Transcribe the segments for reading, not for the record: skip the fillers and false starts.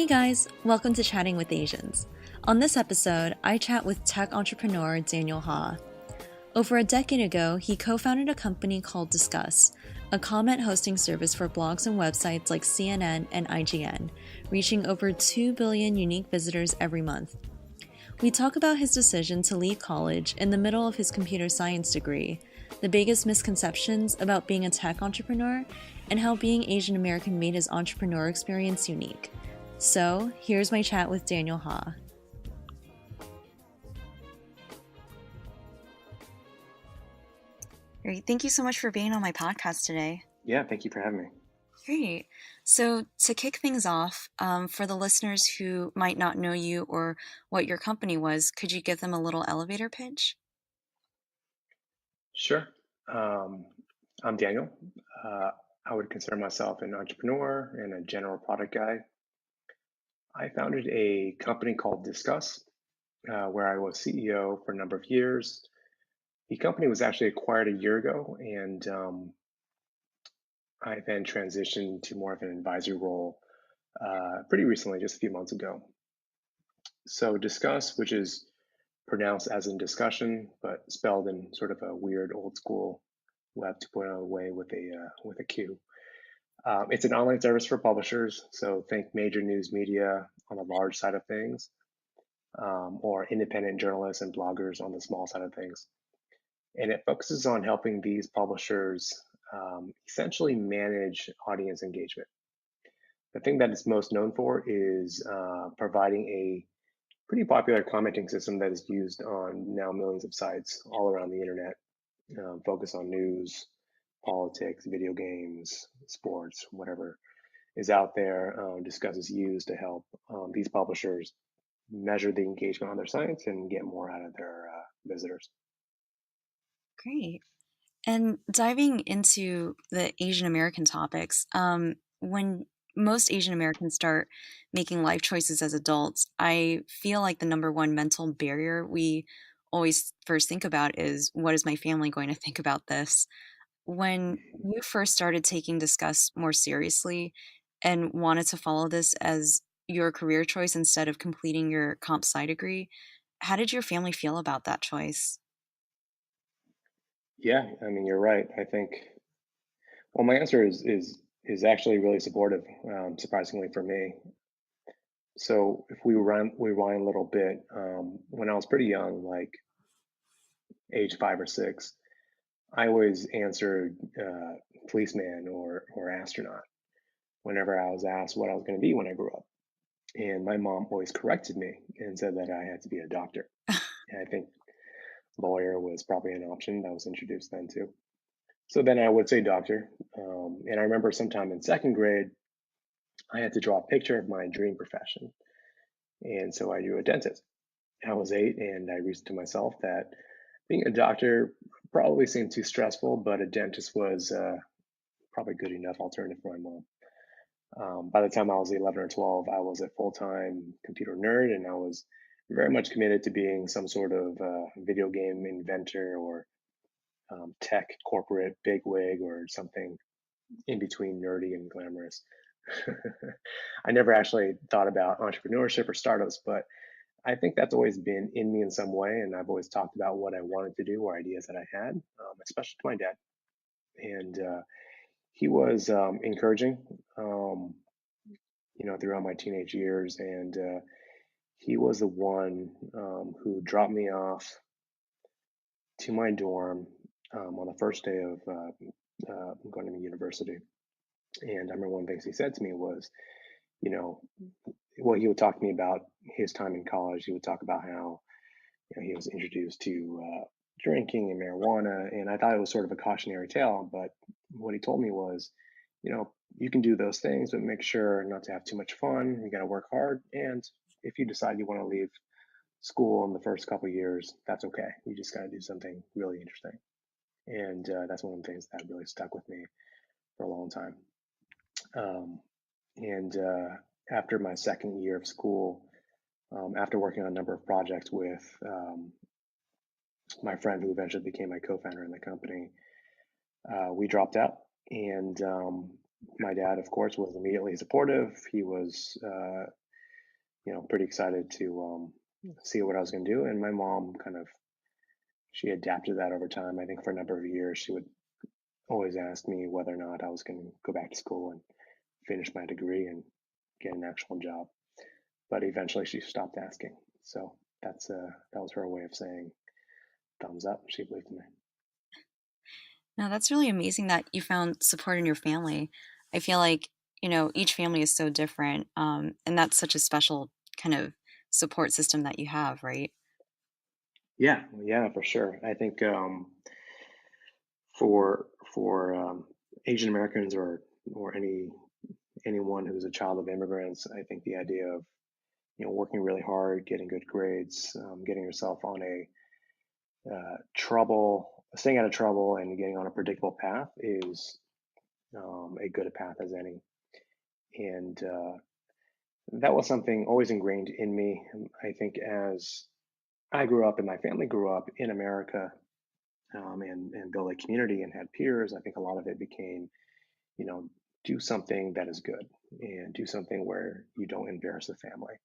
guys, welcome to Chatting with Asians. On this episode, I chat with tech entrepreneur Daniel Ha. Over a decade ago, he co-founded a company called Disqus, a comment hosting service for blogs and websites like CNN and IGN, reaching over 2 billion unique visitors every month. We talk about his decision to leave college in the middle of his computer science degree, the biggest misconceptions about being a tech entrepreneur, and how being Asian American made his entrepreneur experience unique. So, here's my chat with Daniel Ha. Great. Thank you so much for being on my podcast today. Yeah, thank you for having me. Great. So, to kick things off, for the listeners who might not know you or what your company was, could you give them a little elevator pitch? Sure. I'm Daniel. I would consider myself an entrepreneur and a general product guy. I founded a company called Disqus, where I was CEO for a number of years. The company was actually acquired a year ago, and I then transitioned to more of an advisory role pretty recently, just a few months ago. So Disqus, which is pronounced as in discussion, but spelled in sort of a weird old school Web 2.0 way with a Q. It's an online service for publishers, so think major news media on the large side of things, or independent journalists and bloggers on the small side of things. And it focuses on helping these publishers essentially manage audience engagement. The thing that it's most known for is providing a pretty popular commenting system that is used on now millions of sites all around the internet, focus on news, politics, video games, sports, whatever is out there. Disqus is used to help these publishers measure the engagement on their sites and get more out of their visitors. Great. And diving into the Asian American topics, when most Asian Americans start making life choices as adults, I feel like the number one mental barrier we always first think about is, what is my family going to think about this? When you first started taking Disqus more seriously and wanted to follow this as your career choice instead of completing your comp sci degree, how did your family feel about that choice? Yeah, I mean you're right. I think well, my answer is actually really supportive, surprisingly for me. So if we rewind a little bit, when I was pretty young, like age 5 or 6, I always answered policeman or astronaut whenever I was asked what I was going to be when I grew up. And my mom always corrected me and said that I had to be a doctor. And I think lawyer was probably an option that was introduced then too. So then I would say doctor. And I remember sometime in second grade, I had to draw a picture of my dream profession. And so I drew a dentist. I was 8, and I reasoned to myself that being a doctor probably seemed too stressful, but a dentist was probably good enough alternative for my mom. By the time I was 11 or 12, I was a full time computer nerd, and I was very much committed to being some sort of video game inventor or tech corporate bigwig or something in between nerdy and glamorous. I never actually thought about entrepreneurship or startups, but I think that's always been in me in some way, and I've always talked about what I wanted to do or ideas that I had, especially to my dad. And he was encouraging, throughout my teenage years, and he was the one who dropped me off to my dorm on the first day of going to university. And I remember one of the things he said to me was, you know, well, he would talk to me about his time in college. He would talk about how he was introduced to drinking and marijuana, and I thought it was sort of a cautionary tale. But what he told me was, you can do those things, but make sure not to have too much fun. You got to work hard, and if you decide you want to leave school in the first couple of years, that's okay. You just got to do something really interesting, and that's one of the things that really stuck with me for a long time. And after my second year of school, after working on a number of projects with my friend who eventually became my co-founder in the company, we dropped out. And my dad, of course, was immediately supportive. He was pretty excited to see what I was going to do. And my mom she adapted that over time. I think for a number of years, she would always ask me whether or not I was going to go back to school and finish my degree and get an actual job. But eventually, she stopped asking. So that was her way of saying thumbs up. She believed in me. Now, that's really amazing that you found support in your family. I feel like, each family is so different, and that's such a special kind of support system that you have, right? Yeah, yeah, for sure. I think for Asian Americans or anyone who's a child of immigrants, I think the idea of working really hard, getting good grades, getting yourself on staying out of trouble, and getting on a predictable path is a good a path as any. And that was something always ingrained in me. I think as I grew up and my family grew up in America, and built a community and had peers, I think a lot of it became, you know, do something that is good and do something where you don't embarrass the family.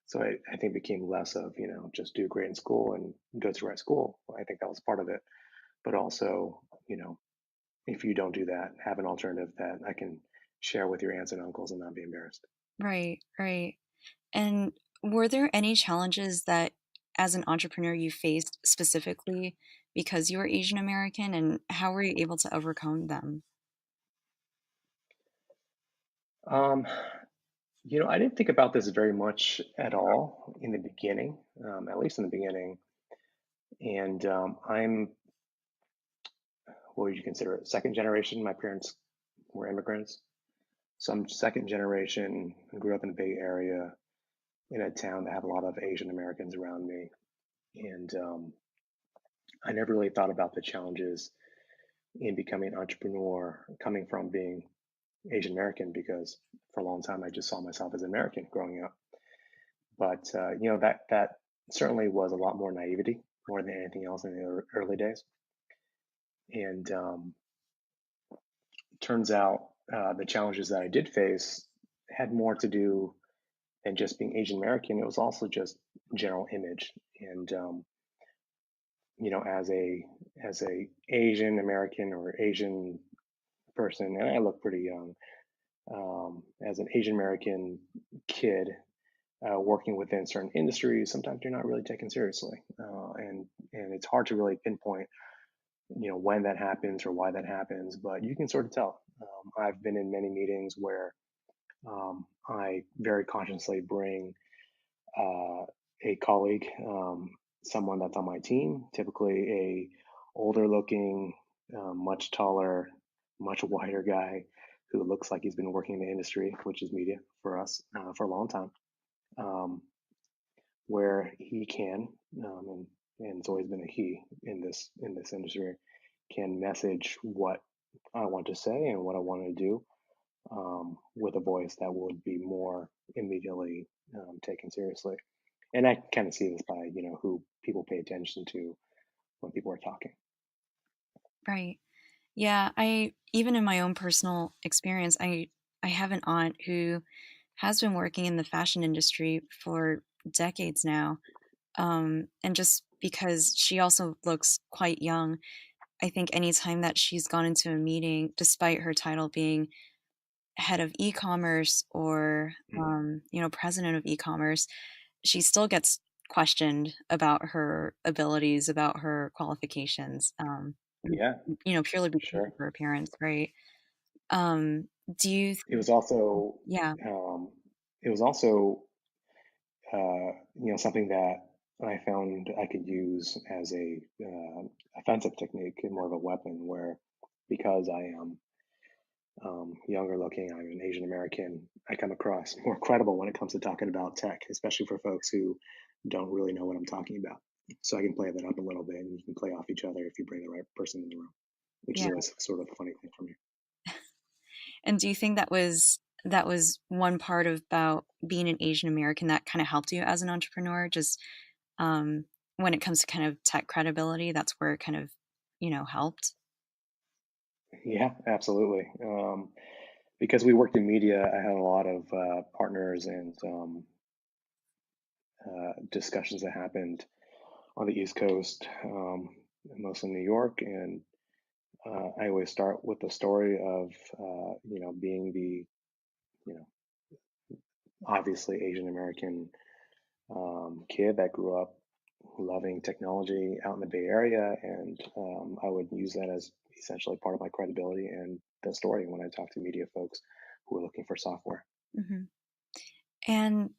So I think it became less of, just do great in school and go to right school. I think that was part of it. But also, you know, if you don't do that, have an alternative that I can share with your aunts and uncles and not be embarrassed. Right, right. And were there any challenges that as an entrepreneur you faced specifically because you were Asian American, and how were you able to overcome them? Um, I didn't think about this very much at all in the beginning, at least in the beginning. And I'm what would you consider it? Second generation. My parents were immigrants. So I'm second generation, grew up in the Bay Area in a town that had a lot of Asian Americans around me. And I never really thought about the challenges in becoming an entrepreneur coming from being Asian American because for a long time I just saw myself as American growing up. But that certainly was a lot more naivety more than anything else in the early days. And turns out the challenges that I did face had more to do than just being Asian American. It was also just general image. And as a Asian American or Asian person, and I look pretty young. As an Asian American kid working within certain industries, sometimes you're not really taken seriously, and it's hard to really pinpoint when that happens or why that happens, but you can sort of tell. I've been in many meetings where I very consciously bring uh, a colleague, someone that's on my team, typically a older looking, much taller, much wider guy who looks like he's been working in the industry, which is media for us, for a long time, um, where he can, and it's always been a he in this industry, can message what I want to say and what I want to do, with a voice that would be more immediately taken seriously. And I kind of see this by who people pay attention to when people are talking. Right. Yeah, I even in my own personal experience, I have an aunt who has been working in the fashion industry for decades now. And just because she also looks quite young, I think anytime that she's gone into a meeting, despite her title being head of e-commerce or Mhm. president of e-commerce, she still gets questioned about her abilities, about her qualifications, Yeah, purely because of sure. her appearance, right? Um, do you It was also Yeah, um, it was also something that I found I could use as a offensive technique and more of a weapon where because I am younger looking, I'm an Asian American, I come across more credible when it comes to talking about tech, especially for folks who don't really know what I'm talking about. So I can play that up a little bit and you can play off each other if you bring the right person in the room, which is yeah. always sort of a funny thing for me. And do you think that was one part about being an Asian American that kind of helped you as an entrepreneur? Just um, when it comes to kind of tech credibility, that's where it kind of, helped. Yeah, absolutely. Because we worked in media, I had a lot of partners and discussions that happened on the East Coast, mostly New York, and I always start with the story of being the you know obviously Asian American kid that grew up loving technology out in the Bay Area, and I would use that as essentially part of my credibility and the story when I talk to media folks who are looking for software. Hmm. And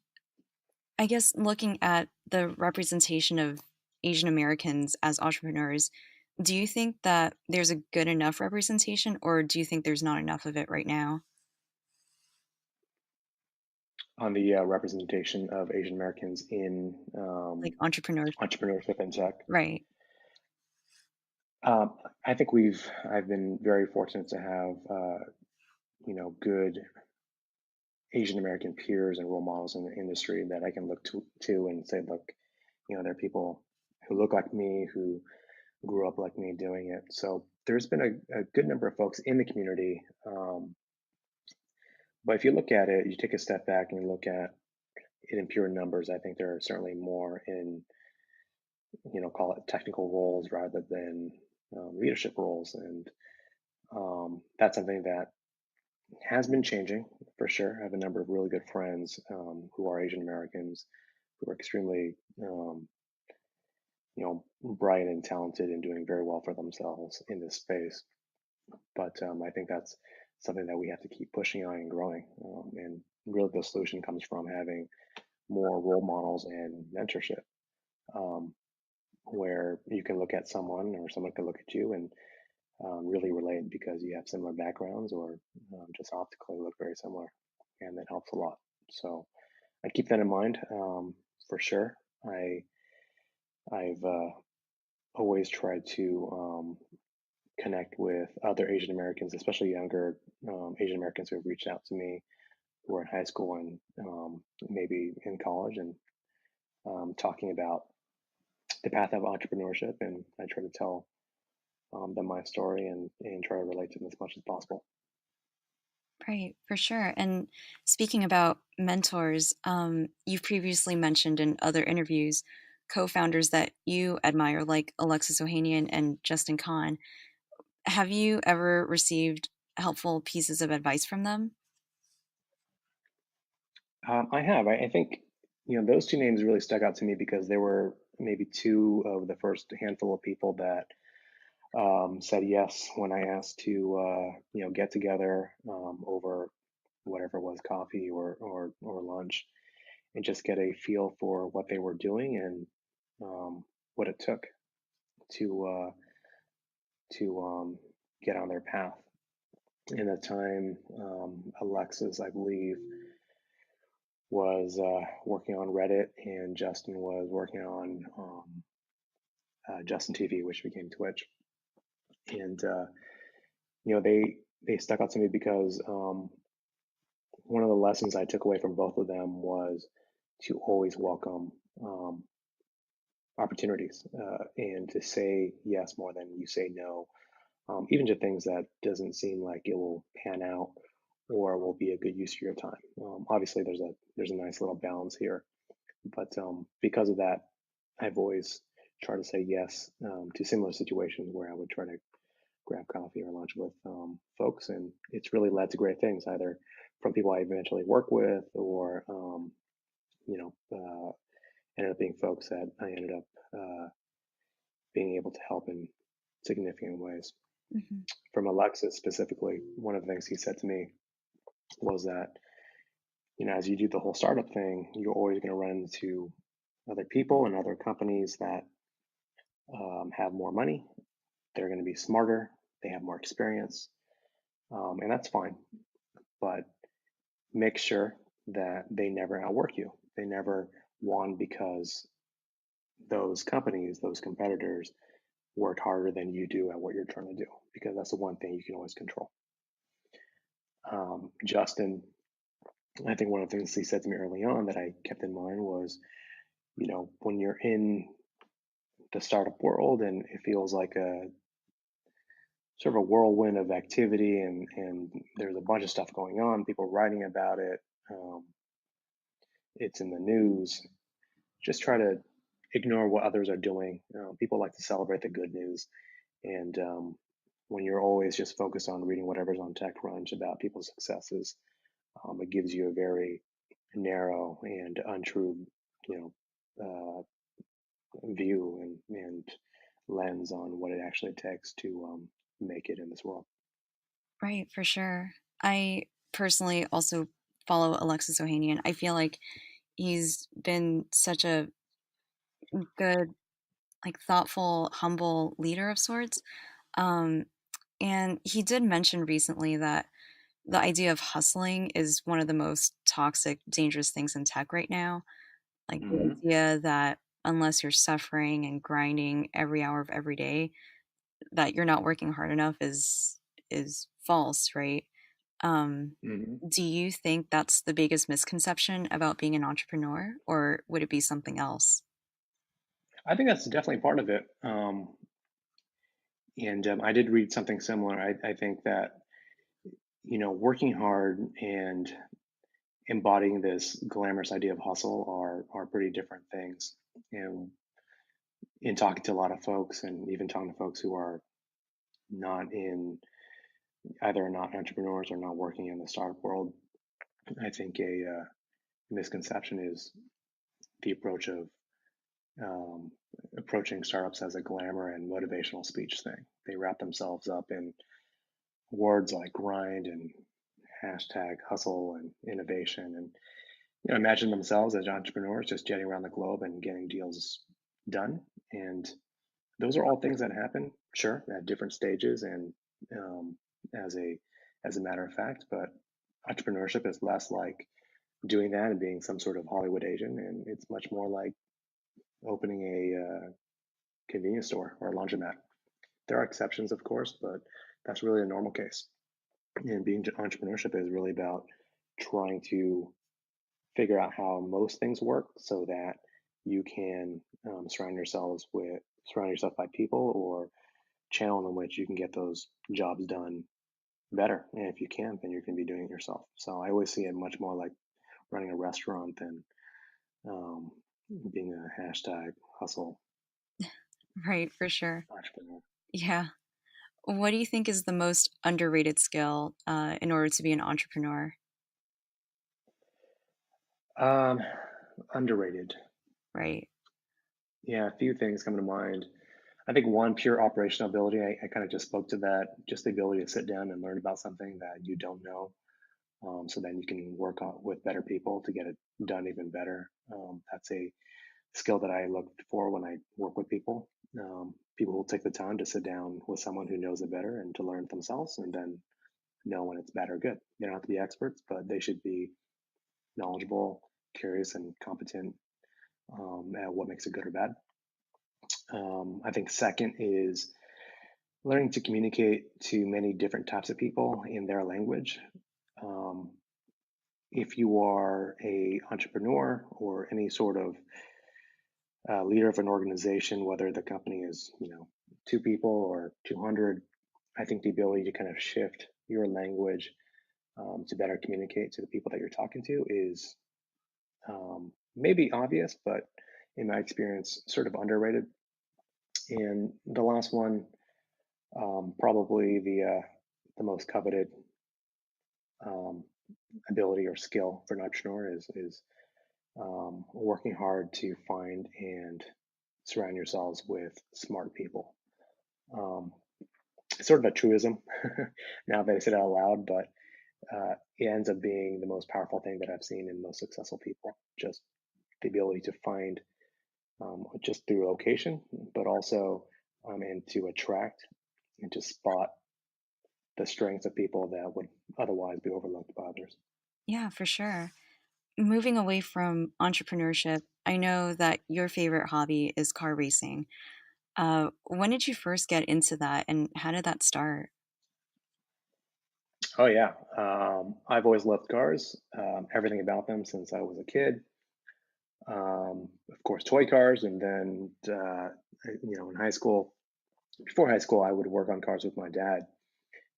I guess looking at the representation of Asian Americans as entrepreneurs, do you think that there's a good enough representation, or do you think there's not enough of it right now? On the representation of Asian Americans in Like entrepreneurship, entrepreneurship and tech, right? I think I've been very fortunate to have good Asian American peers and role models in the industry that I can look to and say, look, there are people who look like me, who grew up like me doing it. So there's been a good number of folks in the community. But if you look at it, you take a step back and you look at it in pure numbers, I think there are certainly more in, call it technical roles rather than leadership roles. And that's something that has been changing for sure. I have a number of really good friends who are Asian Americans who are extremely, bright and talented and doing very well for themselves in this space. But I think that's something that we have to keep pushing on and growing. And really, the solution comes from having more role models and mentorship, um, where you can look at someone or someone can look at you and really relate because you have similar backgrounds or just optically look very similar. And that helps a lot. So I keep that in mind for sure. I've always tried to connect with other Asian Americans, especially younger Asian Americans who have reached out to me who are in high school and maybe in college and talking about the path of entrepreneurship. And I try to tell them my story and try to relate to them as much as possible. Right, for sure. And speaking about mentors, you've previously mentioned in other interviews co-founders that you admire, like Alexis Ohanian and Justin Kahn. Have you ever received helpful pieces of advice from them? I have. I think those two names really stuck out to me because they were maybe two of the first handful of people that said yes when I asked to get together over whatever it was, coffee or lunch, and just get a feel for what they were doing and what it took to get on their path. In that time, Alexis, I believe, was working on Reddit, and Justin was working on Justin TV, which became Twitch. And they stuck out to me because one of the lessons I took away from both of them was to always welcome opportunities and to say yes more than you say no, even to things that doesn't seem like it will pan out or will be a good use of your time. Obviously, there's a nice little balance here, but because of that, I've always tried to say yes to similar situations where I would try to grab coffee or lunch with folks, and it's really led to great things, either from people I eventually work with or you know uh, ended up being folks that I ended up being able to help in significant ways. Hmm. From Alexis specifically, one of the things he said to me was that as you do the whole startup thing, you're always going to run into other people and other companies that have more money. They're going to be smarter. They have more experience, and that's fine. But make sure that they never outwork you. They never won because those companies, those competitors, worked harder than you do at what you're trying to do, because that's the one thing you can always control. Justin, I think one of the things he said to me early on that I kept in mind was, when you're in the startup world and it feels like a sort of a whirlwind of activity and there's a bunch of stuff going on, people writing about it, it's in the news. just try to ignore what others are doing. People like to celebrate the good news, and when you're always just focused on reading whatever's on TechCrunch about people's successes, it gives you a very narrow and untrue, you view and lens on what it actually takes to make it in this world. Right, for sure. I personally also follow Alexis Ohanian. I feel like he's been such a good, like thoughtful, humble leader of sorts. Um, and he did mention recently that the idea of hustling is one of the most toxic, dangerous things in tech right now. Like the Hmm. idea that unless you're suffering and grinding every hour of every day, that you're not working hard enough is false, right? Um, Hmm. do you think that's the biggest misconception about being an entrepreneur, or would it be something else? I think that's definitely part of it. And I did read something similar. I think that working hard and embodying this glamorous idea of hustle are pretty different things. And in talking to a lot of folks, and even talking to folks who are not in either not entrepreneurs or not working in the startup world, I think a misconception is the approach of um, approaching startups as a glamour and motivational speech thing. They wrap themselves up in words like grind and hashtag hustle and innovation, and imagine themselves as entrepreneurs just jetting around the globe and getting deals done. And those are all things that happen, sure, at different stages and um, as a matter of fact. But entrepreneurship is less like doing that and being some sort of Hollywood agent, and it's much more like opening a convenience store or a laundromat. There are exceptions, of course, but that's really a normal case. And being entrepreneurship is really about trying to figure out how most things work so that you can surround yourself by people or channel in which you can get those jobs done better. And if you can't, then you're going to be doing it yourself. So I always see it much more like running a restaurant than um, being a hashtag hustle Right, for sure. entrepreneur. Yeah. What do you think is the most underrated skill in order to be an entrepreneur? Um, Underrated. Right. Yeah, a few things come to mind. I think one, pure operational ability. I kind of just spoke to that, just the ability to sit down and learn about something that you don't know. So then you can work on with better people to get it done even better. That's a skill that I look for when I work with people. People will take the time to sit down with someone who knows it better and to learn it themselves, and then know when it's bad or good. They don't have to be experts, but they should be knowledgeable, curious, and competent at what makes it good or bad. I think second is learning to communicate to many different types of people in their language. Um, if you are a entrepreneur or any sort of leader of an organization, whether the company is two people or 200, I think the ability to kind of shift your language to better communicate to the people that you're talking to is maybe obvious, but in my experience, sort of underrated. And the last one, probably the most coveted um, ability or skill for an entrepreneur is working hard to find and surround yourselves with smart people. Um, it's sort of a truism now that I say it out loud, but it ends up being the most powerful thing that I've seen in most successful people. Just the ability to find just through location, but also and to attract and to spot the strengths of people that would otherwise be overlooked by others. Yeah, for sure. Moving away from entrepreneurship, I know that your favorite hobby is car racing. When did you first get into that, and how did that start? Oh yeah, I've always loved cars, everything about them since I was a kid. Of course, toy cars, and then in high school, before high school, I would work on cars with my dad,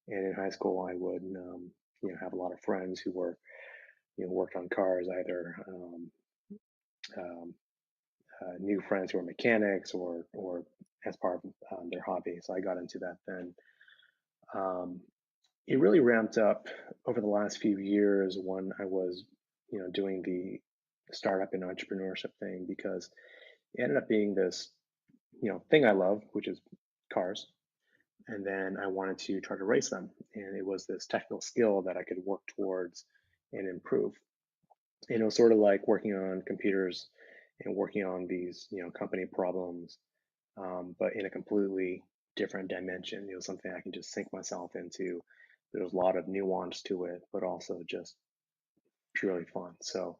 and in high school, I would have a lot of friends who were worked on cars either new friends who were mechanics or as part of their hobby. So I got into that then. Um, it really ramped up over the last few years when I was, doing the startup and entrepreneurship thing because it ended up being this, thing I love, which is cars. And then I wanted to try to race them. And it was this technical skill that I could work towards and improve. And it was sort of like working on computers and working on these, company problems, but in a completely different dimension. It was something I can just sink myself into. There was a lot of nuance to it, but also just purely fun. So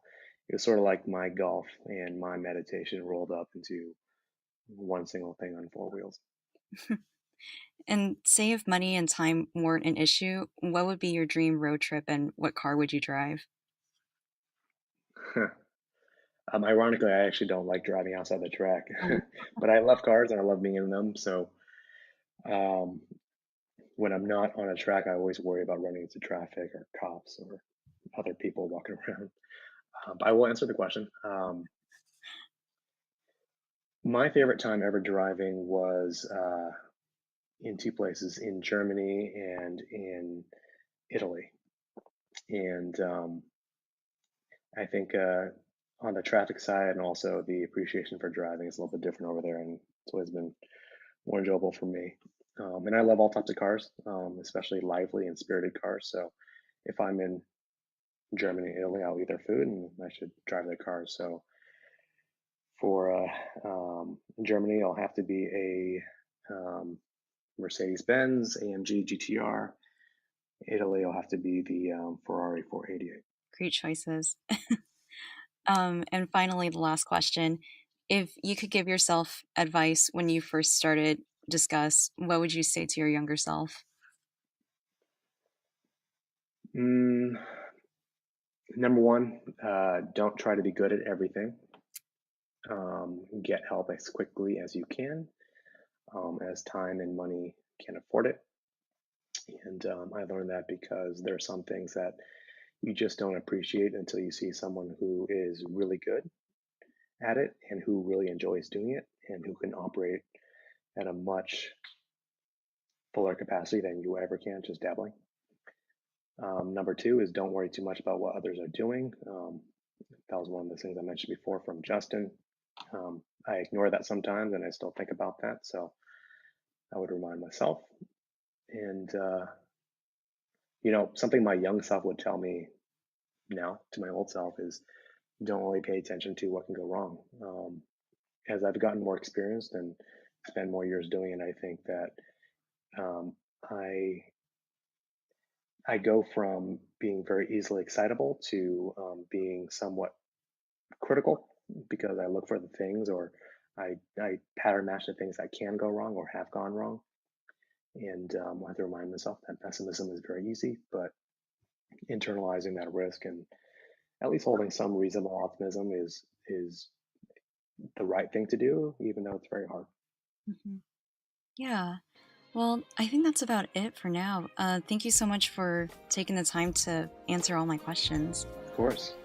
it was sort of like my golf and my meditation rolled up into one single thing on four wheels. And say if money and time weren't an issue, what would be your dream road trip and what car would you drive? Ironically, I actually don't like driving outside the track, Oh, but I love cars and I love being in them. So um, when I'm not on a track, I always worry about running into traffic or cops or other people walking around. But I will answer the question. My favorite time ever driving was in two places, in Germany and in Italy. And I think on the traffic side and also the appreciation for driving is a little bit different over there. And it's always been more enjoyable for me. And I love all types of cars, especially lively and spirited cars. So if I'm in Germany, Italy, I'll eat their food and I should drive their cars. So for Germany, I'll have to be a Mercedes Benz AMG GTR. Italy, will have to be the Ferrari 488. great choices. And finally, the last question. If you could give yourself advice when you first started Discuss, what would you say to your younger self? Mm, number one, don't try to be good at everything. Get help as quickly as you can, as time and money can afford it. And I learned that because there are some things that you just don't appreciate until you see someone who is really good at it and who really enjoys doing it and who can operate at a much fuller capacity than you ever can just dabbling. Number two is don't worry too much about what others are doing. That was one of the things I mentioned before from Justin. I ignore that sometimes and I still think about that. So I would remind myself. And, something my young self would tell me now to my old self is don't only pay attention to what can go wrong. As I've gotten more experienced and spend more years doing it, I think that um, I I go from being very easily excitable to being somewhat critical because I look for the things or I pattern match the things that can go wrong or have gone wrong. And I have to remind myself that pessimism is very easy, but internalizing that risk and at least holding some reasonable optimism is the right thing to do, even though it's very hard. Mhm. Yeah. Well, I think that's about it for now. Thank you so much for taking the time to answer all my questions. Of course.